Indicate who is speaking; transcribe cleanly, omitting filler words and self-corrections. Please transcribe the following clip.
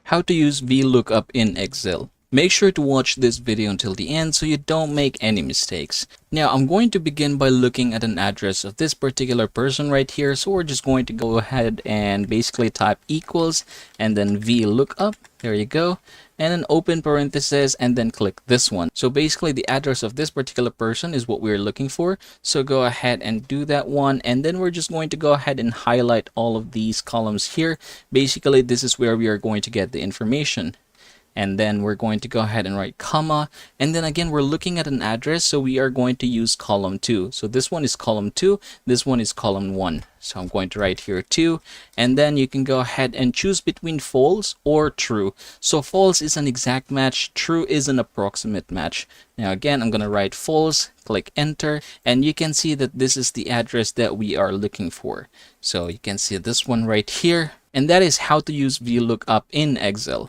Speaker 1: How to use VLOOKUP in Excel. Make sure to watch this video until the end so you don't make any mistakes. Now I'm going to begin by looking at an address of this particular person right here. So we're just going to go ahead and basically type equals and then VLOOKUP. There you go. And then open parentheses and then click this one. So basically the address of this particular person is what we're looking for. So go ahead and do that one. And then we're just going to go ahead and highlight all of these columns here. Basically, this is where we are going to get the information. And then we're going to go ahead and write comma, and then again we're looking at an address, so we are going to use column 2. So this one is column 2, this one is column 1. So I'm going to write here 2, and then you can go ahead and choose between false or true. So false is an exact match, true is an approximate match. Now again, I'm going to write false, click enter, and you can see that this is the address that we are looking for. So you can see this one right here, and that is how to use VLOOKUP in Excel.